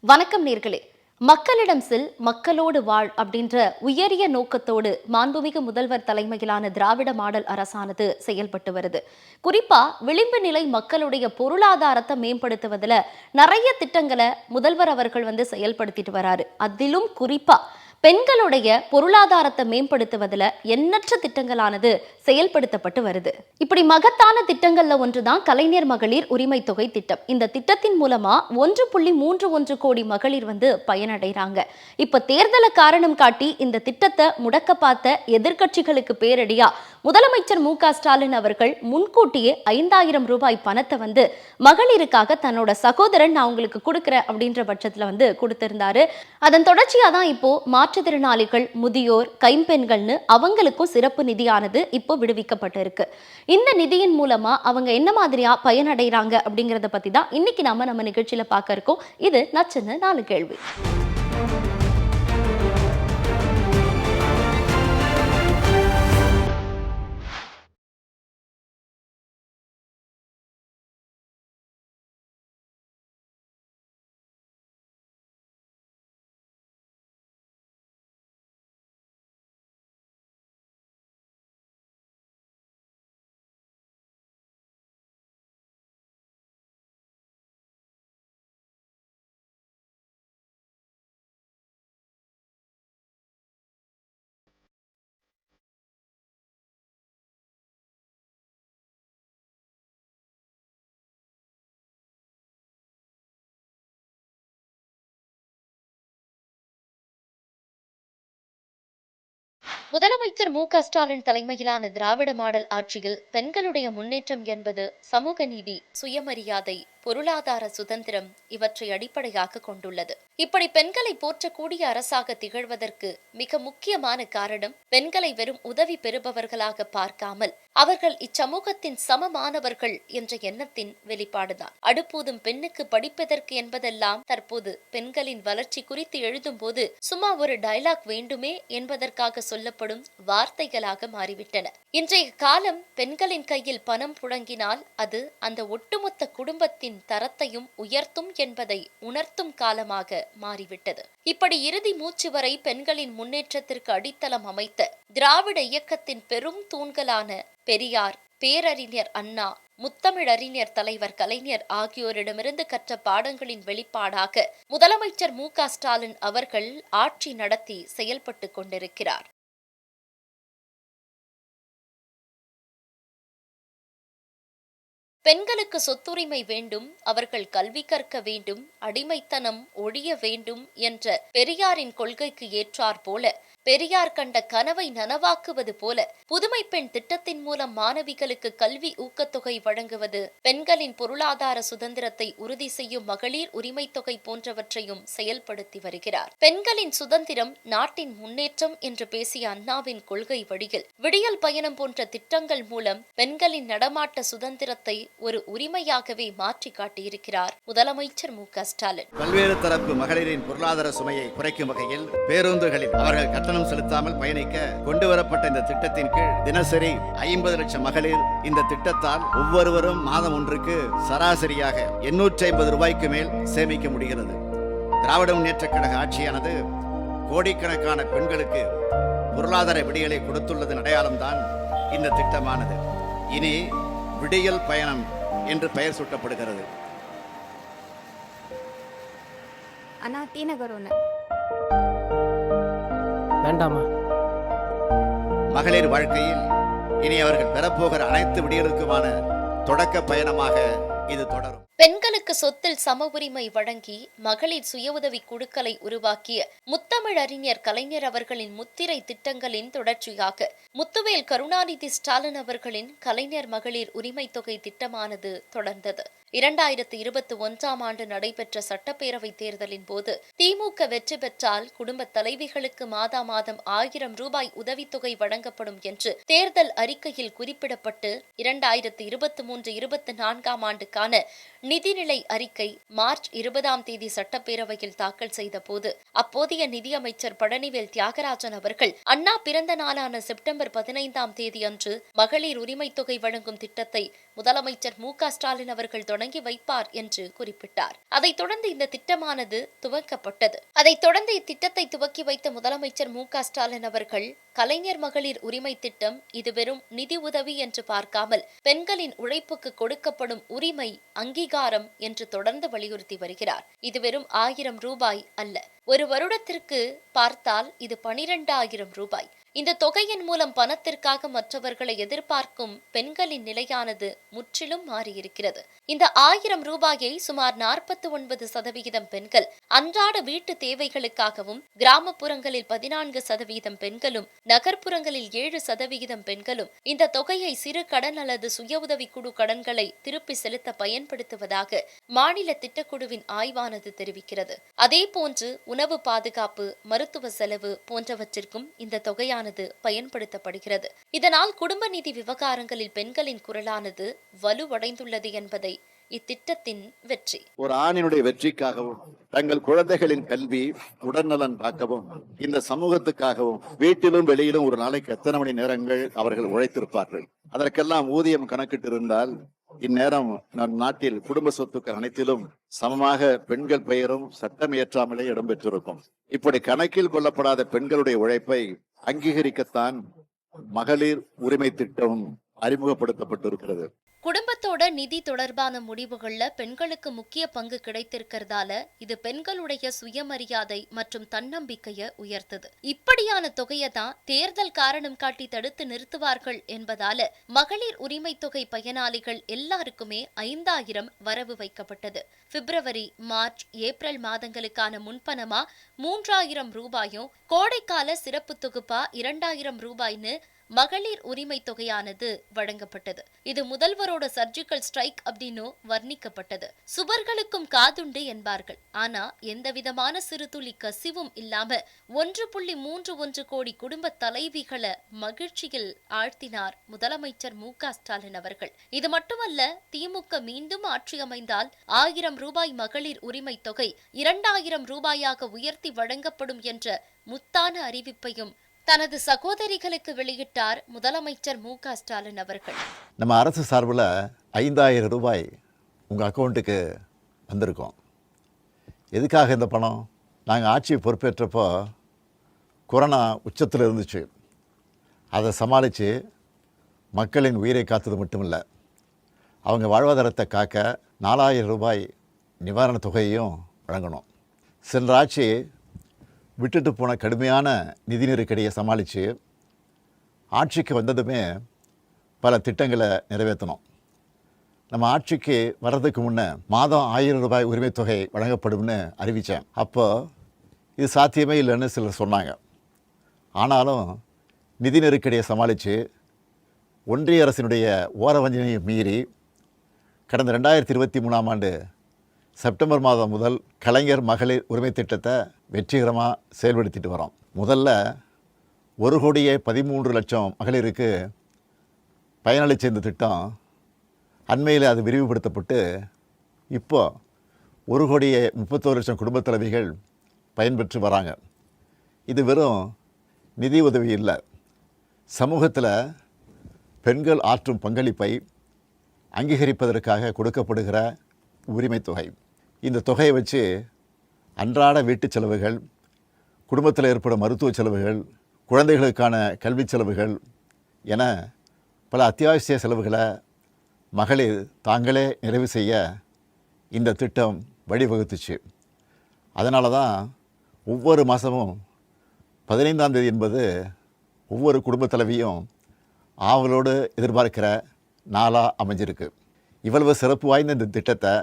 வணக்கம் நேர்களே. மக்களிடம் செல் மக்களோடு வாழ் அப்படின்ற உயரிய நோக்கத்தோடு மாண்புமிகு முதல்வர் தலைமையிலான திராவிட மாடல் அரசானது செயல்பட்டு வருது. குறிப்பா விளிம்பு நிலை மக்களுடைய பொருளாதாரத்தை மேம்படுத்துவதில் நிறைய திட்டங்களை முதல்வர் அவர்கள் செயல்படுத்திட்டு வராரு. அதிலும் குறிப்பா பெண்களுடைய பொருளாதாரத்தை மேம்படுத்துவதில் எண்ணற்ற திட்டங்களானது செயல்படுத்தப்பட்டு வருது. இப்படி மகத்தான திட்டங்கள்ல ஒன்றுதான் கலைஞர் மகளிர் உரிமை தொகை திட்டம். இந்த திட்டத்தின் மூலமா 1.31 கோடி மகளிர் பயனடைறாங்க. இப்ப தேர்தலை காரணம் காட்டி இந்த திட்டத்தை முடக்க பார்த்த எதிர்க்கட்சிகளுக்கு பேரடியா முதலமைச்சர் மு.க.ஸ்டாலின் அவர்கள் முன்கூட்டியே 5,000 ரூபாய் பணத்தை மகளிருக்காக தன்னோட சகோதரன் நான் உங்களுக்கு கொடுக்கிறேன் அப்படின்ற பட்சத்துல கொடுத்திருந்தாரு. அதன் தொடர்ச்சியா தான் இப்போ மாற்றுத்திறனாளிகள், முதியோர், கைம்பெண்கள்னு அவங்களுக்கும் சிறப்பு நிதியானது இப்போ விடுவிக்கப்பட்டிருக்கு. இந்த நிதியின் மூலமா அவங்க என்ன மாதிரியா பயனடைறாங்க அப்படிங்கறத பத்தி தான் இன்னைக்கு நம்ம நிகழ்ச்சியில பார்க்க இருக்கோம். இது நச்சுன்னு 4 கேள்வி. முதலமைச்சர் மு.க.ஸ்டாலின் தலைமையிலான திராவிட மாடல் ஆட்சியில் பெண்களுடைய முன்னேற்றம் என்பது சமூக நீதி, சுயமரியாதை, பொருளாதார சுதந்திரம் இவற்றை அடிப்படையாக கொண்டுள்ளது. இப்படி பெண்களை போற்றக்கூடிய அரசாக திகழ்வதற்கு மிக முக்கியமான காரணம் பெண்களை வெறும் உதவி பெறுபவர்களாக பார்க்காமல் அவர்கள் இச்சமூகத்தின் சமமானவர்கள் என்ற எண்ணத்தின் வெளிப்பாடுதான். அடுப்பூதும் பெண்ணுக்கு படிப்பதற்கு என்பதெல்லாம் தற்போது பெண்களின் வளர்ச்சி குறித்து எழுதும் போது சும்மா ஒரு டயலாக் வேண்டுமே என்பதற்காக சொல்லப்படும் வார்த்தைகளாக மாறிவிட்டன. இன்றைய காலம் பெண்களின் கையில் பணம் புழங்கினால் அது அந்த ஒட்டுமொத்த குடும்பத்தின் தரத்தையும் உயர்த்தும் என்பதை உணர்த்தும் காலமாக மாறிவிட்டது. இப்படி இறுதி மூச்சு வரை பெண்களின் முன்னேற்றத்திற்கு அடித்தளம் அமைத்த திராவிட இயக்கத்தின் பெரும் தூண்களான பெரியார், பேரறிஞர் அண்ணா, முத்தமிழறிஞர் தலைவர் கலைஞர் ஆகியோரிடமிருந்து கற்ற பாடங்களின் வெளிப்பாடாக முதலமைச்சர் மு.க.ஸ்டாலின் அவர்கள் ஆட்சி நடத்தி செயல்பட்டு கொண்டிருக்கிறார். பெண்களுக்கு சொத்துரிமை வேண்டும், அவர்கள் கல்வி கற்க வேண்டும், அடிமைத்தனம் ஒழிய வேண்டும் என்ற பெரியாரின் கொள்கைக்கு ஏற்றாற் போல பெரியார் கண்ட கனவை நனவாக்குவது போல புதுமை பெண் திட்டத்தின் மூலம் மாணவிகளுக்கு கல்வி ஊக்கத்தொகை வழங்குவது, பெண்களின் பொருளாதார சுதந்திரத்தை உறுதி செய்யும் மகளிர் உரிமை தொகை போன்றவற்றையும் செயல்படுத்தி வருகிறார். பெண்களின் சுதந்திரம் நாட்டின் முன்னேற்றம் என்று பேசிய அண்ணாவின் கொள்கை வழியில் விடியல் பயணம் போன்ற திட்டங்கள் மூலம் பெண்களின் நடமாட்ட சுதந்திரத்தை ஒரு உரிமையாகவே மாற்றி காட்டியிருக்கிறார் முதலமைச்சர் மு.க.ஸ்டாலின். பல்வேறு தரப்பு மகளிரின் பொருளாதார சுமையை குறைக்கும் வகையில் பேருந்துகளில் அவர்கள் கட்டணம் செலுத்தாமல் பயணிக்க கொண்டுவரப்பட்ட இந்த திட்டத்தின் கீழ் தினசரி 50 லட்சம் மகளிர் இந்த திட்டத்தால் ஒவ்வொருவரும் மாதம் ஒன்றுக்கு சராசரியாக 850 ரூபாய்க்கு மேல் சேமிக்க முடிகிறது. திராவிட முன்னேற்றக் கழக ஆட்சியானது கோடிக்கணக்கான பெண்களுக்கு பொருளாதார விடியலை கொடுத்துள்ளதன் அடையாளம்தான் இந்த திட்டமானது. இனி விடியல் பயணம் என்று பெயர் சூட்டப்படுகிறது. அண்ணா டி நகர் ஒன்று வேண்டாமா? மகளிர் வாழ்க்கையில் இனி அவர்கள் பெறப்போகிற அனைத்து விடியலுக்குமான தொடக்க பயணமாக இது தொடரும். பெண்களுக்கு சொத்தில் சம உரிமை வழங்கி மகளிர் சுய உதவி குழுக்களை உருவாக்கிய முத்தமிழறிஞர் கலைஞர் அவர்களின் முத்திரை திட்டங்களின் தொடர்ச்சியாக முத்துவேல் கருணாநிதி ஸ்டாலின் அவர்களின் கலைஞர் மகளிர் உரிமை தொகை திட்டமானது தொடர்ந்தது. 2021ஆம் ஆண்டு நடைபெற்ற சட்டப்பேரவை தேர்தலின் போது திமுக வெற்றி பெற்றால் குடும்ப தலைவிகளுக்கு மாதா மாதம் 1000 ரூபாய் உதவித்தொகை வழங்கப்படும் என்று தேர்தல் அறிக்கையில் குறிப்பிடப்பட்டு 2023-24ஆம் ஆண்டுக்கான நிதிநிலை அறிக்கை மார்ச் 20ஆம் தேதி சட்டப்பேரவையில் தாக்கல் செய்த போது அப்போதைய நிதியமைச்சர் பழனிவேல் தியாகராஜன் அவர்கள் அண்ணா பிறந்த நாளான செப்டம்பர் 15ஆம் தேதி அன்று மகளிர் உரிமை தொகை வழங்கும் திட்டத்தை முதலமைச்சர் மு.க.ஸ்டாலின் அவர்கள் தொடங்கி வைப்பார் என்று குறிப்பிட்டார். அதைத் தொடர்ந்து இந்த திட்டமானது துவக்கப்பட்டது. அதைத் தொடர்ந்து இத்திட்டத்தை துவக்கி வைத்த முதலமைச்சர் மு.க.ஸ்டாலின் அவர்கள் கலைஞர் மகளிர் உரிமை திட்டம் இது வெறும் நிதி உதவி என்று பார்க்காமல் பெண்களின் உழைப்புக்கு கொடுக்கப்படும் உரிமை அங்கீகாரம் என்று தொடர்ந்து வலியுறுத்தி வருகிறார். இது வெறும் 1000 ரூபாய் அல்ல, ஒரு வருடத்திற்கு பார்த்தால் இது 12,000 ரூபாய். இந்த தொகையின் மூலம் பணத்திற்காக மற்றவர்களை எதிர்பார்க்கும் பெண்களின் நிலையானது முற்றிலும் மாறியிருக்கிறது. இந்த 1000 ரூபாயை சுமார் 49% பெண்கள் அன்றாட வீட்டு தேவைகளுக்காகவும், கிராமப்புறங்களில் 14% பெண்களும், நகர்ப்புறங்களில் 7% பெண்களும் இந்த தொகையை சிறு கடன் அல்லது சுய உதவி குழு கடன்களை திருப்பி செலுத்த பயன்படுத்துவதாக மாநில திட்டக்குழுவின் ஆய்வானது தெரிவிக்கிறது. அதேபோன்று உணவு பாதுகாப்பு, மருத்துவ செலவு போன்றவற்றிற்கும் இந்த தொகையானது பயன்படுத்தப்படுகிறது. இதனால் குடும்ப நிதி விவகாரங்களில் பெண்களின் குரலானது வலுவடைந்துள்ளது என்பதை இத்திட்டத்தின் வெற்றி. ஒரு ஆணினுடைய வெற்றிக்காகவும், தங்கள் குழந்தைகளின் கல்வி, உடல்நலன் காக்கவும், இந்த சமூகத்துக்காகவும் வீட்டிலும் வெளியிலும் ஒரு நாளைக்கு எத்தனை மணி நேரங்கள் அவர்கள் உழைத்திருப்பார்கள். அதற்கெல்லாம் ஊதியம் கணக்கிட்டு இருந்தால் இந்நேரம் நம் நாட்டில் குடும்ப சொத்துக்கள் அனைத்திலும் சமமாக பெண்கள் பெயரும் சட்டம் இயற்றாமலே இடம்பெற்றிருக்கும். இப்படி கணக்கில் கொள்ளப்படாத பெண்களுடைய உழைப்பை அங்கீகரிக்கத்தான் மகளிர் உரிமை திட்டம் அறிமுகப்படுத்தப்பட்டிருக்கிறது. குடும்பத்தோட நிதி தொடர்பான முடிவுகள்ல பெண்களுக்கு முக்கிய பங்கு கிடைத்திருக்கிறதால இது பெண்களுடைய சுயமரியாதை மற்றும் தன்னம்பிக்கையை உயர்த்தது. இப்படியான தொகையை தான் தேர்தல் காரணம் காட்டி தடுத்து நிறுத்துவார்கள் என்பதால மகளிர் உரிமை தொகை பயனாளிகள் எல்லாருக்குமே 5000 வரவு வைக்கப்பட்டது. பிப்ரவரி, மார்ச், ஏப்ரல் மாதங்களுக்கான முன்பணமா 3000 ரூபாயும், கோடைக்கால சிறப்பு தொகுப்பா 2000 ரூபாய்னு மகளிர் உரிமை தொகையானது வழங்கப்பட்டது. இது முதல்வரோட சர்ஜிக்கல் ஸ்ட்ரைக் அப்படின்னு வர்ணிக்கப்பட்டது. சுவர்களுக்கும் காதுண்டு என்பார்கள். ஆனா எந்த விதமான சிறுதுளி கசிவும் இல்லாம 1.31 கோடி குடும்ப தலைவிகளை மகிழ்ச்சியில் ஆழ்த்தினார் முதலமைச்சர் மு.க.ஸ்டாலின் அவர்கள். இது மட்டுமல்ல, திமுக மீண்டும் ஆட்சி அமைந்தால் 1000 ரூபாய் மகளிர் உரிமை தொகை 2000 ரூபாயாக உயர்த்தி வழங்கப்படும் என்ற முத்தான அறிவிப்பையும் தனது சகோதரிகளுக்கு வெளியிட்டார் முதலமைச்சர் மு.க.ஸ்டாலின் அவர்கள். நம்ம அரசு சார்பில் 5000 ரூபாய் உங்கள் அக்கௌண்ட்டுக்கு வந்திருக்கோம். எதுக்காக இந்த பணம்? நாங்கள் ஆட்சி பொறுப்பேற்றப்போ கொரோனா உச்சத்தில் இருந்துச்சு. அதை சமாளித்து மக்களின் உயிரை காத்தது மட்டும் இல்லை, அவங்க வாழ்வாதாரத்தை காக்க 4000 ரூபாய் நிவாரண தொகையையும் வழங்கணும். சென்ற ஆட்சி விட்டுட்டு போன கடுமையான நிதி நெருக்கடியை சமாளித்து ஆட்சிக்கு வந்ததுமே பல திட்டங்களை நிறைவேற்றணும். நம்ம ஆட்சிக்கு வர்றதுக்கு முன்னே மாதம் 1000 ரூபாய் உரிமை தொகை வழங்கப்படும்னு அறிவித்தேன். அப்போது இது சாத்தியமே இல்லைன்னு சிலர் சொன்னாங்க. ஆனாலும் நிதி நெருக்கடியை சமாளித்து ஒன்றிய அரசினுடைய ஓரவஞ்சனையை மீறி கடந்த 2023ஆம் ஆண்டு செப்டம்பர் மாதம் முதல் கலைஞர் மகளிர் உரிமை திட்டத்தை வெற்றிகரமாக செயல்படுத்திட்டு வரோம். முதல்ல 1,13,00,000 மகளிருக்கு பயனளித்த இந்த திட்டம் அண்மையில் அது விரிவுபடுத்தப்பட்டு இப்போ 1,31,00,000 குடும்ப தலைவிகள் பயன்பெற்று வராங்க. இது வெறும் நிதி உதவி இல்லை, சமூகத்தில் பெண்கள் ஆற்றும் பங்களிப்பை அங்கீகரிப்பதற்காக கொடுக்கப்படுகிற உரிமை தொகை. இந்த தொகையை வச்சு அன்றாட வீட்டு செலவுகள், குடும்பத்தில் ஏற்படும் மருத்துவ செலவுகள், குழந்தைகளுக்கான கல்வி செலவுகள் என பல அத்தியாவசிய செலவுகளை மகளிர் தாங்களே நிறைவு செய்ய இந்த திட்டம் வழிவகுத்துச்சு. அதனால தான் ஒவ்வொரு மாதமும் 15ஆம் தேதி என்பது ஒவ்வொரு குடும்ப தலைவியும் ஆவலோடு எதிர்பார்க்கிற நாளாக அமைஞ்சிருக்கு. இவ்வளவு சிறப்பு வாய்ந்த இந்த திட்டத்தை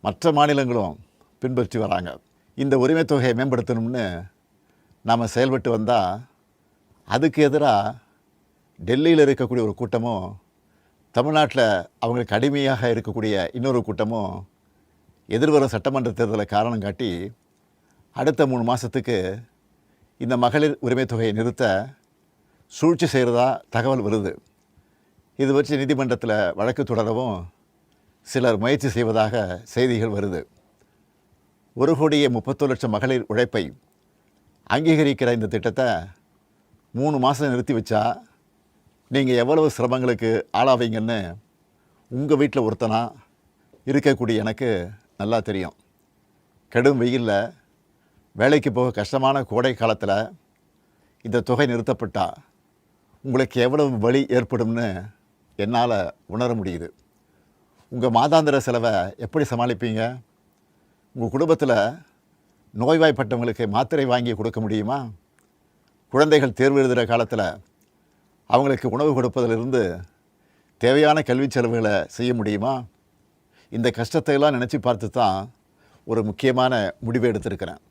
மற்ற மாநிலங்களும் பின்பற்றி வராங்க. இந்த உரிமை தொகையை மேம்படுத்தணும்னு நாம் செயல்பட்டு வந்தால் அதுக்கு எதிராக டெல்லியில் இருக்கக்கூடிய ஒரு கூட்டமும், தமிழ்நாட்டில் அவங்களுக்கு அடிமையாக இருக்கக்கூடிய இன்னொரு கூட்டமும் எதிர்வரும் சட்டமன்ற தேர்தலை காரணம் காட்டி அடுத்த 3 மாதத்துக்கு இந்த மகளிர் உரிமை தொகையை நிறுத்த சூழ்ச்சி செய்கிறதா தகவல் வருது. இது வச்சு நீதிமன்றத்தில் வழக்கு தொடரவும் சிலர் முயற்சி செய்வதாக செய்திகள் வருது. 1,31,00,000 மகளிர் உழைப்பை அங்கீகரிக்கிற இந்த திட்டத்தை 3 மாதம் நிறுத்தி வச்சா நீங்கள் எவ்வளவு சிரமங்களுக்கு ஆளாவீங்கன்னு உங்கள் வீட்டில் ஒருத்தனா இருக்கக்கூடிய எனக்கு நல்லா தெரியும். கடும் வெயிலில் வேலைக்கு போக கஷ்டமான கோடை காலத்தில் இந்த தொகை நிறுத்தப்பட்டால் உங்களுக்கு எவ்வளவு வலி ஏற்படும்னு என்னால் உணர முடியுது. உங்கள் மாதாந்திர செலவை எப்படி சமாளிப்பீங்க? உங்கள் குடும்பத்தில் நோய்வாய்ப்பட்டவங்களுக்கு மாத்திரை வாங்கி கொடுக்க முடியுமா? குழந்தைகள் தேர்வு எழுதுகிற காலத்தில் அவங்களுக்கு உணவு கொடுப்பதிலிருந்து தேவையான கல்வி செலவுகளை செய்ய முடியுமா? இந்த கஷ்டத்தையெல்லாம் நினச்சி பார்த்து தான் ஒரு முக்கியமான முடிவை எடுத்திருக்கிறேன்.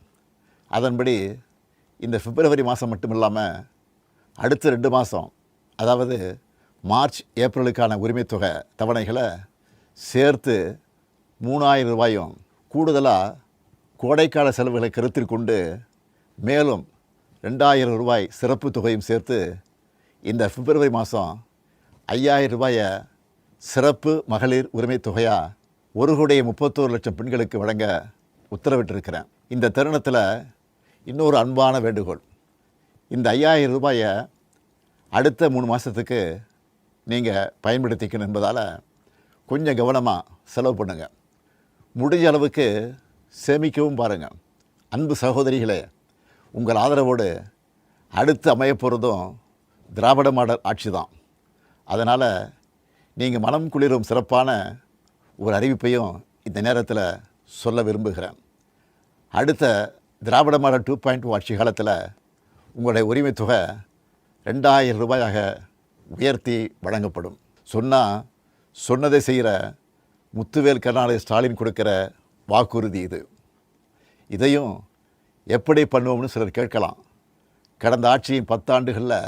அதன்படி இந்த பிப்ரவரி மாதம் மட்டும் இல்லாமல் அடுத்த 2 மாதம், அதாவது மார்ச் ஏப்ரலுக்கான உரிமைத்தொகை தவணைகளை சேர்த்து 3000 ரூபாயும் கூடுதலாக கோடைக்கால செலவுகளை கருத்தில் கொண்டு மேலும் 2000 ரூபாய் சிறப்பு தொகையும் சேர்த்து இந்த பிப்ரவரி மாதம் 5000 ரூபாயை சிறப்பு மகளிர் உரிமை தொகையாக 1,31,00,000 பெண்களுக்கு வழங்க உத்தரவிட்டிருக்கிறேன். இந்த தருணத்தில் இன்னொரு அன்பான வேண்டுகோள். இந்த 5000 ரூபாயை அடுத்த 3 மாதத்துக்கு நீங்கள் பயன்படுத்திக்கணும் என்பதால் கொஞ்சம் கவனமாக செலவு பண்ணுங்கள். முடிஞ்ச அளவுக்கு சேமிக்கவும் பாருங்கள். அன்பு சகோதரிகளே, உங்கள் ஆதரவோடு அடுத்து அமையப்போகிறதும் திராவிட மாடல் ஆட்சி தான். அதனால் நீங்கள் மனம் குளிரும் சிறப்பான ஒரு அறிவிப்பையும் இந்த நேரத்தில் சொல்ல விரும்புகிறேன். அடுத்த திராவிட மாடல் 2.0 ஆட்சி காலத்தில் உங்களுடைய உரிமை தொகை 2000 ரூபாயாக உயர்த்தி வழங்கப்படும். சொன்னதை செய்கிற முத்துவேல் கருணாநிதி ஸ்டாலின் கொடுக்கிற வாக்குறுதி இது. இதையும் எப்படி பண்ணுவோம்னு சிலர் கேட்கலாம். கடந்த ஆட்சியின் 10 ஆண்டுகளில்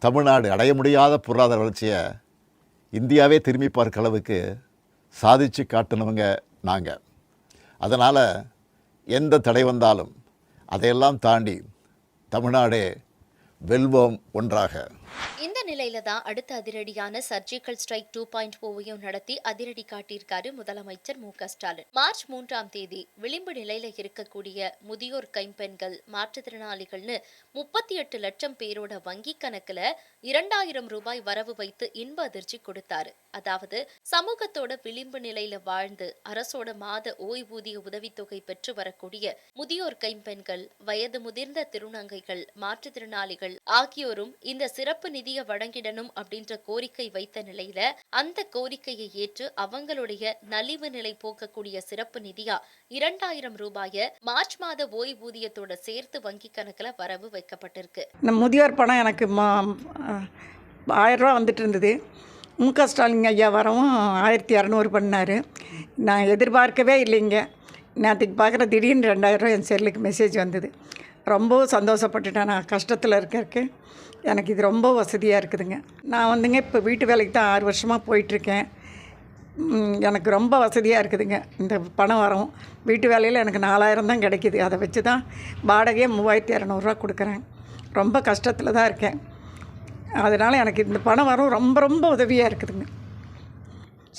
தமிழ்நாடு அடைய முடியாத பொருளாதார வளர்ச்சியை இந்தியாவே திரும்பி பார்க்க அளவுக்கு சாதித்து காட்டினவங்க நாங்கள். அதனால் எந்த தடை வந்தாலும் அதையெல்லாம் தாண்டி தமிழ்நாடே வெல்வோம் ஒன்றாக. இந்த நிலையில தான் அடுத்த அதிரடியான சர்ஜிக்கல் ஸ்ட்ரைக் 2.0 நடத்தி அதிரடி காட்டியிருக்காரு முதலமைச்சர் மு.க.ஸ்டாலின். மார்ச் 3ஆம் தேதி விளிம்பு நிலையில இருக்கக்கூடிய முதியோர் கைம்பெண்கள், மாற்றுத்திறனாளிகள்னு 38 லட்சம் பேரோட வங்கி கணக்குல 2000 ரூபாய் வரவு வைத்து இன்ப அதிர்ச்சி கொடுத்தாரு. அதாவது சமூகத்தோட விளிம்பு நிலையில வாழ்ந்து அரசோட மாத ஓய்வூதிய உதவித்தொகை பெற்று வரக்கூடிய முதியோர் கைம்பெண்கள், வயது முதிர்ந்த திருநங்கைகள், மாற்றுத்திறனாளிகள் ஆகியோரும் இந்த சிறப்பு நிதியை வழங்கிடணும் அப்படின்ற கோரிக்கை வைத்த நிலையில அந்த கோரிக்கையை ஏற்று அவங்களுடைய நலிவு நிலை போக்கக்கூடிய சிறப்பு நிதியா 2000 ரூபாயை மார்ச் மாத ஓய்வூதியத்தோட சேர்த்து வங்கி கணக்குல வரவு வைக்கப்பட்டிருக்கு. இந்த முதியோர் பணம் எனக்கு 1000 ரூபா வந்துட்டு இருந்தது. மு.க. ஸ்டாலின் ஐயா வரவும் 1200 பண்ணார். நான் எதிர்பார்க்கவே இல்லைங்க. நேற்றுக்கு பார்க்குற திடீர்னு 2000 ரூபா என் செல்லுக்கு மெசேஜ் வந்தது. ரொம்பவும் சந்தோஷப்பட்டுட்டேன். நான் கஷ்டத்தில் இருக்கறக்கு எனக்கு இது ரொம்ப வசதியாக இருக்குதுங்க. நான் வந்துங்க இப்போ வீட்டு வேலைக்கு தான் 6 வருஷமாக போயிட்டுருக்கேன். எனக்கு ரொம்ப வசதியாக இருக்குதுங்க. இந்த பணம் வரும் வீட்டு வேலையில் எனக்கு 4000 தான் கிடைக்கிது. அதை வச்சு தான் வாடகையே 3200 கொடுக்குறேன். ரொம்ப கஷ்டத்தில் தான் இருக்கேன். அதனால் எனக்கு இந்த பணம் வரும் ரொம்ப ரொம்ப உதவியாக இருக்குதுங்க.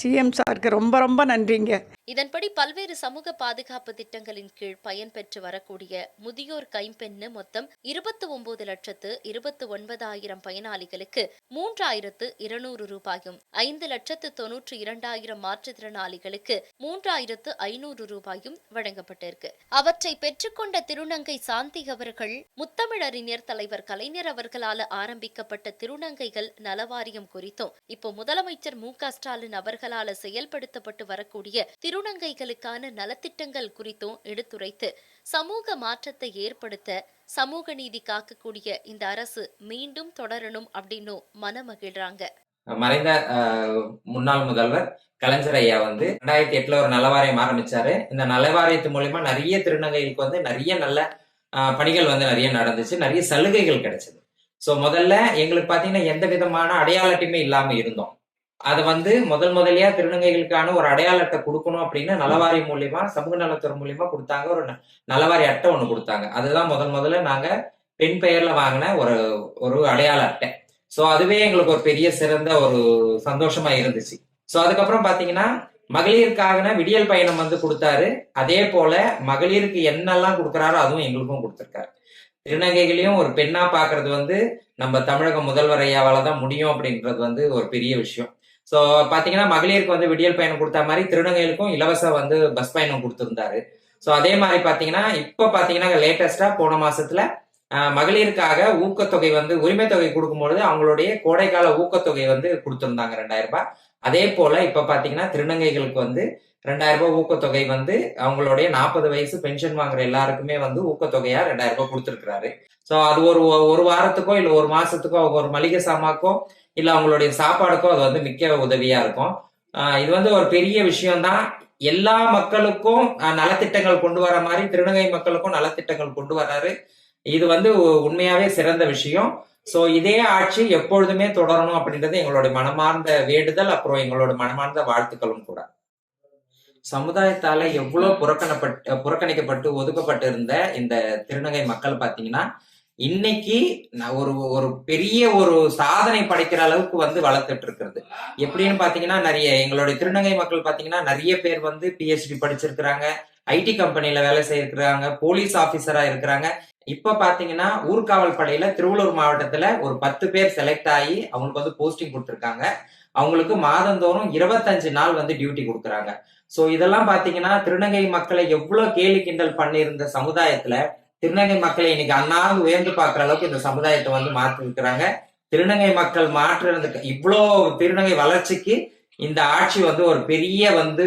சிஎம் சாருக்கு ரொம்ப ரொம்ப நன்றிங்க. இதன்படி பல்வேறு சமூக பாதுகாப்பு திட்டங்களின் கீழ் பயன்பெற்று வரக்கூடிய முதியோர் கைம்பெண்ணு மொத்தம் 29,29,000 பயனாளிகளுக்கு 3,200 ரூபாயும், 5,92,200 மாற்றுத்திறனாளிகளுக்கு 3,500 ரூபாயும் வழங்கப்பட்டிருக்கு. அவற்றை பெற்றுக்கொண்ட திருநங்கை சாந்தி அவர்கள் முத்தமிழறிஞர் தலைவர் கலைஞர் அவர்களால் ஆரம்பிக்கப்பட்ட திருநங்கைகள் நலவாரியம் குறித்தும் இப்போ முதலமைச்சர் மு.க. ஸ்டாலின் அவர்களால் செயல்படுத்தப்பட்டு வரக்கூடிய திருநங்கைகளுக்கான நலத்திட்டங்கள் குறித்தும் எடுத்துரைத்து சமூக மாற்றத்தை ஏற்படுத்த சமூக நீதி காக்கக்கூடிய இந்த அரசு மீண்டும் தொடரணும் அப்படின்னு மனமகிழ்றாங்க. மறைந்த முன்னாள் முதல்வர் கலைஞர் ஐயா 2008 ஒரு நலவாரியம் ஆரம்பிச்சாரு. இந்த நலவாரியத்து மூலமா நிறைய திருநங்கைகளுக்கு நிறைய நல்ல பணிகள் நிறைய நடந்துச்சு, நிறைய சலுகைகள் கிடைச்சது. சோ முதல்ல எங்களுக்கு பாத்தீங்கன்னா எந்த விதமான அடையாள அட்டையுமே இல்லாம இருந்தோம். அதை முதல்லையா திருநங்கைகளுக்கான ஒரு அடையாள அட்டை கொடுக்கணும் அப்படின்னு நலவாரி மூலியமா, சமூக நலத்துறை மூலியமா கொடுத்தாங்க. ஒரு நலவாரி அட்டை ஒண்ணு கொடுத்தாங்க. அதுதான் முதல்ல நாங்க பெண் பெயர்ல வாங்கின ஒரு அடையாள அட்டை. சோ அதுவே எங்களுக்கு ஒரு பெரிய சிறந்த ஒரு சந்தோஷமா இருந்துச்சு. சோ அதுக்கப்புறம் பாத்தீங்கன்னா மகளிருக்காக விடியல் பயணம் கொடுத்தாரு. அதே போல மகளிருக்கு என்னெல்லாம் கொடுக்கறாரோ அதுவும் எங்களுக்கும் கொடுத்திருக்காரு. திருநங்கைகளையும் ஒரு பெண்ணா பாக்குறது நம்ம தமிழக முதல்வர் ஐயாவால தான் முடியும் அப்படின்றது ஒரு பெரிய விஷயம். ஸோ பாத்தீங்கன்னா மகளிருக்கு வந்து விடியல் பயணம் கொடுத்த மாதிரி திருநங்கைகளுக்கும் இலவச வந்து பஸ் பயணம் கொடுத்திருந்தாரு. ஸோ அதே மாதிரி பாத்தீங்கன்னா இப்ப பாத்தீங்கன்னா லேட்டஸ்டா போன மாசத்துல மகளிருக்காக ஊக்கத்தொகை வந்து உரிமை தொகை கொடுக்கும்பொழுது அவங்களுடைய கோடைக்கால ஊக்கத்தொகை வந்து கொடுத்திருந்தாங்க 2000 ரூபாய். அதே போல இப்ப பாத்தீங்கன்னா திருநங்கைகளுக்கு வந்து 2000 ரூபாய் ஊக்கத்தொகை வந்து அவங்களுடைய 40 வயசு பென்ஷன் வாங்குற எல்லாருக்குமே வந்து ஊக்கத்தொகையா 2000 ரூபாய் கொடுத்திருக்கிறாரு. ஸோ அது ஒரு வாரத்துக்கோ இல்ல ஒரு மாசத்துக்கோ அவங்க ஒரு மளிகை சாமாக்கோ இல்ல அவங்களுடைய சாப்பாடுக்கோ அது வந்து மிக்க உதவியா இருக்கும். இது வந்து ஒரு பெரிய விஷயம் தான். எல்லா மக்களுக்கும் நலத்திட்டங்கள் கொண்டு வர மாதிரி திருநங்கை மக்களுக்கும் நலத்திட்டங்கள் கொண்டு வர்றாரு. இது வந்து உண்மையாவே சிறந்த விஷயம். சோ இதே ஆட்சி எப்பொழுதுமே தொடரணும் அப்படின்றது எங்களோட மனமார்ந்த வேண்டுதல், அப்புறம் எங்களோட மனமார்ந்த வாழ்த்துக்களும் கூட. சமுதாயத்தால எவ்வளவு புறக்கணிக்கப்பட்டு ஒதுக்கப்பட்டு இருந்த இந்த திருநங்கை மக்கள் பாத்தீங்கன்னா இன்னைக்கு ஒரு பெரிய ஒரு சாதனை படைக்கிற அளவுக்கு வந்து வளர்த்துட்டு இருக்கிறது. எப்படின்னு பாத்தீங்கன்னா நிறைய எங்களுடைய திருநங்கை மக்கள் பாத்தீங்கன்னா நிறைய பேர் வந்து PhD படிச்சிருக்கிறாங்க, IT கம்பெனில வேலை செய்யிருக்கிறாங்க, போலீஸ் ஆபீசரா இருக்கிறாங்க. இப்ப பாத்தீங்கன்னா ஊர்காவல் படையில திருவள்ளூர் மாவட்டத்துல ஒரு 10 பேர் செலக்ட் ஆகி அவங்களுக்கு வந்து போஸ்டிங் கொடுத்திருக்காங்க. அவங்களுக்கு மாதந்தோறும் 25 நாள் வந்து டியூட்டி கொடுக்குறாங்க. சோ இதெல்லாம் பாத்தீங்கன்னா திருநங்கை மக்களை எவ்வளவு கேலி கிண்டல் பண்ணியிருந்த சமுதாயத்துல திருநங்கை மக்களை இன்னைக்கு அண்ணாந்து உயர்ந்து பார்க்குற அளவுக்கு இந்த சமுதாயத்தை வந்து மாற்றி இருக்கிறாங்க. திருநங்கை மக்கள் மாற்றுறதுக்கு இவ்வளோ திருநங்கை வளர்ச்சிக்கு இந்த ஆட்சி வந்து ஒரு பெரிய வந்து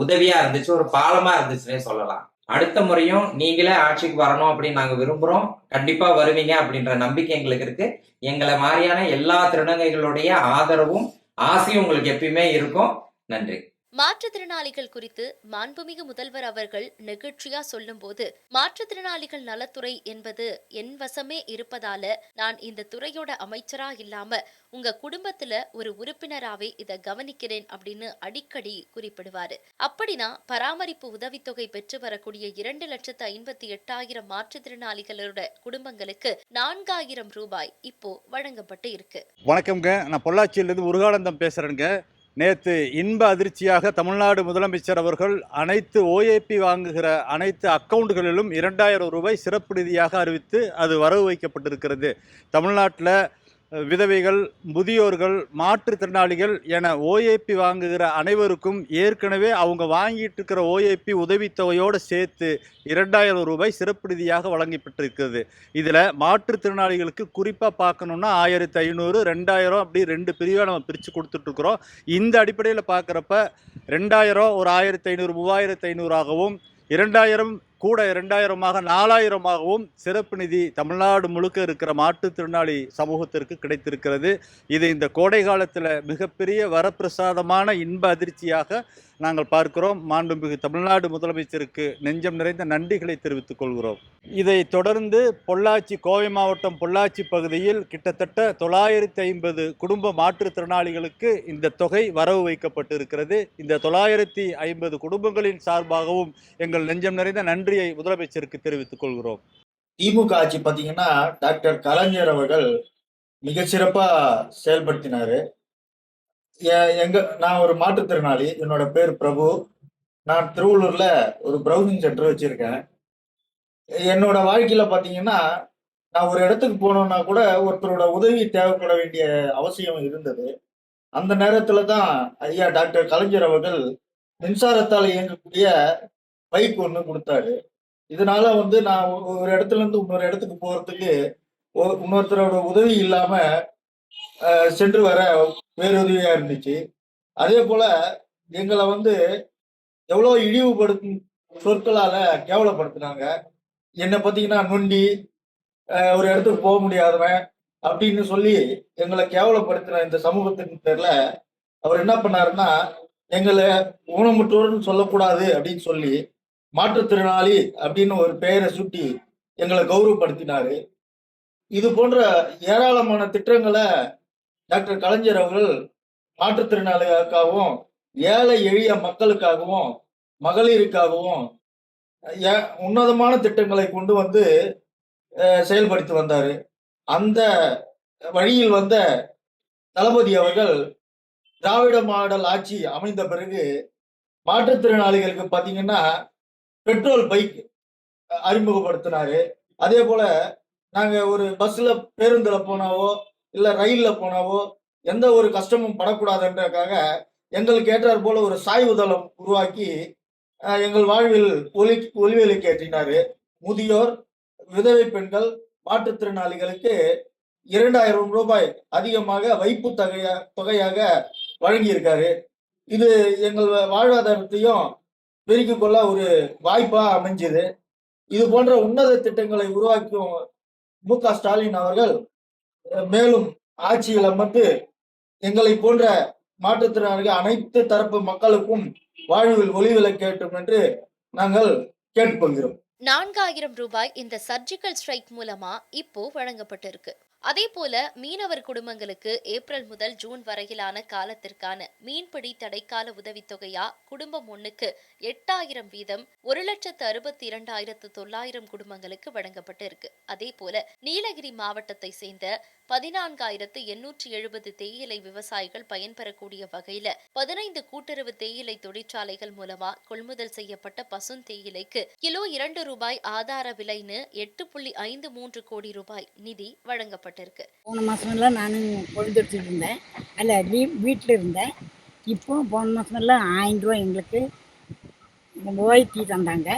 உதவியா இருந்துச்சு, ஒரு பாலமா இருந்துச்சுன்னே சொல்லலாம். அடுத்த முறையும் நீங்களே ஆட்சிக்கு வரணும் அப்படின்னு நாங்க விரும்புறோம். கண்டிப்பா வருவீங்க அப்படின்ற நம்பிக்கை எங்களுக்கு இருக்கு. எங்களை மாதிரியான எல்லா திருநங்கைகளுடைய ஆதரவும் ஆசையும் உங்களுக்கு எப்பயுமே இருக்கும். நன்றி. மாற்றுத்திறனாளிகள் குறித்து மாண்புமிகு முதல்வர் அவர்கள் நெகிழ்ச்சியா சொல்லும்போது, மாற்றுத்திறனாளிகள் நலத்துறை என்பது என் வசமே இருப்பதால நான் இந்த துறையோட அமைச்சரா இல்லாம உங்க குடும்பத்துல ஒரு உறுப்பினராவே இத கவனிக்கிறேன் அப்படின்னு அடிக்கடி குறிப்பிடுவாரு. அப்படின்னா பராமரிப்பு உதவித்தொகை பெற்று வரக்கூடிய 2,58,000 மாற்றுத்திறனாளிகளோட குடும்பங்களுக்கு 4,000 ரூபாய் இப்போ வழங்கப்பட்டு இருக்கு. வணக்கம்ங்க, நான் பொள்ளாச்சியிலிருந்து முருகானந்தம் பேசுகிறேங்க. நேற்று இன்ப அதிர்ச்சியாக தமிழ்நாடு முதலமைச்சர் அவர்கள் அனைத்து OAP வாங்குகிற அனைத்து அக்கவுண்டுகளிலும் 2,000 ரூபாய் சிறப்பு நிதியாக அறிவித்து அது வரவு வைக்கப்பட்டிருக்கிறது. தமிழ்நாட்டில் விதவைகள், முதியோர்கள், மாற்றுத்திறனாளிகள் என OAP வாங்குகிற அனைவருக்கும் ஏற்கனவே அவங்க வாங்கிட்டு இருக்கிற OAP உதவித்தொகையோடு சேர்த்து 2,000 ரூபாய் சிறப்பு நிதியாக வழங்கப்பட்டிருக்கிறது. இதில் மாற்றுத்திறனாளிகளுக்கு குறிப்பாக பார்க்கணுன்னா 1,500, 2,000 அப்படி 2 பிரிவாக நம்ம பிரித்து கொடுத்துட்ருக்குறோம். இந்த அடிப்படையில் பார்க்குறப்ப 2,000 ஒரு 1,500 3,500ஆகவும் 2,000 கூட 2,000ஆக 4,000ஆகவும் சிறப்பு நிதி தமிழ்நாடு முழுக்க இருக்கிற மாற்றுத்திறனாளி சமூகத்திற்கு கிடைத்திருக்கிறது. இது இந்த கோடை காலத்தில் மிகப்பெரிய வரப்பிரசாதமான இன்ப அதிர்ச்சியாக நாங்கள் பார்க்கிறோம். மாண்புமிகு தமிழ்நாடு முதலமைச்சருக்கு நெஞ்சம் நிறைந்த நன்றிகளை தெரிவித்துக் கொள்கிறோம். இதை தொடர்ந்து கோவை மாவட்டம் பொள்ளாச்சி பகுதியில் கிட்டத்தட்ட 950 குடும்ப மாற்றுத்திறனாளிகளுக்கு இந்த தொகை வரவு வைக்கப்பட்டிருக்கிறது. இந்த 950 குடும்பங்களின் சார்பாகவும் எங்கள் நெஞ்சம் நிறைந்த நன்றியை முதலமைச்சருக்கு தெரிவித்துக் கொள்கிறோம். திமுக ஆட்சி பார்த்தீங்கன்னா டாக்டர் கலைஞர் அவர்கள் மிக சிறப்பா செயல்படுத்தினாரு. நான் ஒரு மாற்றுத்திறனாளி. என்னோட பேர் பிரபு. நான் திருவள்ளூர்ல ஒரு ப்ரௌசிங் சென்டர் வச்சிருக்கேன். என்னோட வாழ்க்கையில பாத்தீங்கன்னா நான் ஒரு இடத்துக்கு போனோம்னா கூட ஒருத்தரோட உதவி தேவைப்பட வேண்டிய அவசியம் இருந்தது. அந்த நேரத்துல தான் ஐயா டாக்டர் கலைஞர் அவர்கள் மின்சாரத்தால் இயங்கக்கூடிய பைக் ஒன்று கொடுத்தாரு. இதனால வந்து நான் ஒரு இடத்துல இருந்து இன்னொரு இடத்துக்கு போறதுக்கு இன்னொருத்தரோட உதவி இல்லாம சென்று வர பேருதவியா இருந்துச்சு. அதே போல எங்களை வந்து எவ்வளவு இழிவுபடுத்தும் சொற்களால கேவலப்படுத்தினாங்க. என்னை பார்த்தீங்கன்னா நொண்டி, ஒரு இடத்துக்கு போக முடியாதவன் அப்படின்னு சொல்லி எங்களை கேவலப்படுத்தின இந்த சமூகத்தின் பேர்ல அவர் என்ன பண்ணாருன்னா, எங்களை ஊனமுற்றோர்னு சொல்லக்கூடாது அப்படின்னு சொல்லி மாற்றுத்திறனாளி அப்படின்னு ஒரு பெயரை சுட்டி எங்களை கௌரவப்படுத்தினாரு. இது போன்ற ஏராளமான திட்டங்களை டாக்டர் கலைஞர் அவர்கள் மாற்றுத்திறனாளிகளுக்காகவும் ஏழை எளிய மக்களுக்காகவும் மகளிருக்காகவும் உன்னதமான திட்டங்களை கொண்டு வந்து செயல்படுத்தி வந்தாரு. அந்த வழியில் வந்த தளபதி அவர்கள் திராவிட மாடல் ஆட்சி அமைந்த பிறகு மாற்றுத்திறனாளிகளுக்கு பார்த்தீங்கன்னா பெட்ரோல் பைக் அறிமுகப்படுத்தினாரு. அதே போல நாங்க ஒரு பஸ்ல பேருந்துல போனாவோ இல்ல ரயில்ல போனாவோ எந்த ஒரு கஷ்டமும் படக்கூடாதுன்றதுக்காக எங்களுக்கு ஏற்றாற் போல ஒரு சாய்வு தளம் உருவாக்கி எங்கள் வாழ்வில் ஒளிவிளக்கு ஏற்றினாரு. முதியோர், விதவை பெண்கள், மாற்றுத்திறனாளிகளுக்கு 2000 ரூபாய் அதிகமாக வைப்பு தொகையாக வழங்கியிருக்காரு. இது எங்கள் வாழ்வாதாரத்தையும் பெருக்கிக் கொள்ள ஒரு வாய்ப்பா அமைஞ்சது. இது போன்ற உன்னத திட்டங்களை உருவாக்கும் மு.க. ஸ்டாலின் அவர்கள் மேலும் ஆட்சியில் அமர்ந்து எங்களை போன்ற மாற்றுத்திறனாளிகள் அனைத்து தரப்பு மக்களுக்கும் வாழ்வில் ஒளிவிளக்கேற்றும் என்று நாங்கள் கேட்டுக்கொள்கிறோம். 4000 ரூபாய் இந்த சர்ஜிக்கல் ஸ்ட்ரைக் மூலமா இப்போ வழங்கப்பட்டிருக்கு. அதே போல மீனவர் குடும்பங்களுக்கு ஏப்ரல் முதல் ஜூன் வரையிலான காலத்திற்கான மீன்பிடி தடைக்கால உதவித்தொகையா குடும்பம் ஒன்றுக்கு 8000 வீதம் 1,62,900 குடும்பங்களுக்கு வழங்கப்பட்டு இருக்கு. அதே போல நீலகிரி மாவட்டத்தை சேர்ந்த 14,870 தேயிலை விவசாயிகள் பயன்பெறக்கூடிய வகையில 15 கூட்டுறவு தேயிலை தொழிற்சாலைகள் மூலமா கொள்முதல் செய்யப்பட்ட பசுந் தேயிலைக்கு கிலோ 2 ரூபாய் ஆதார விலைன்னு 8.53 கோடி ரூபாய் நிதி வழங்கப்பட்டிருக்கு. போன மாதமெல்லாம் நான் பொழுதுடிச்சிட்டு இருந்தேன், அல்ல வீட்டில் இருந்தேன். இப்போ போன மாதமெல்லாம் 1000 ரூபா எங்களுக்கு ஓய்த்தி தந்தாங்க.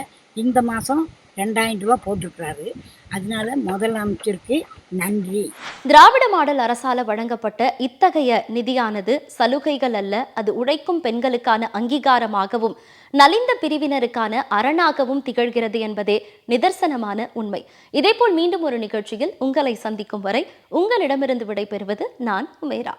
இந்த மாதம் 2000 ரூபா போட்டிருக்கிறாரு. அதனால முதலமைச்சருக்கு நன்றி. திராவிட மாடல் அரசால வழங்கப்பட்ட இத்தகைய நிதியானது சலுகைகள் அல்ல, அது உழைக்கும் பெண்களுக்கான அங்கீகாரமாகவும் நலிந்த பிரிவினருக்கான அரணாகவும் திகழ்கிறது என்பதே நிதர்சனமான உண்மை. இதேபோல் மீண்டும் ஒரு நிகழ்ச்சியில் உங்களை சந்திக்கும் வரை உங்களிடமிருந்து விடைபெறுவது நான் உமேரா.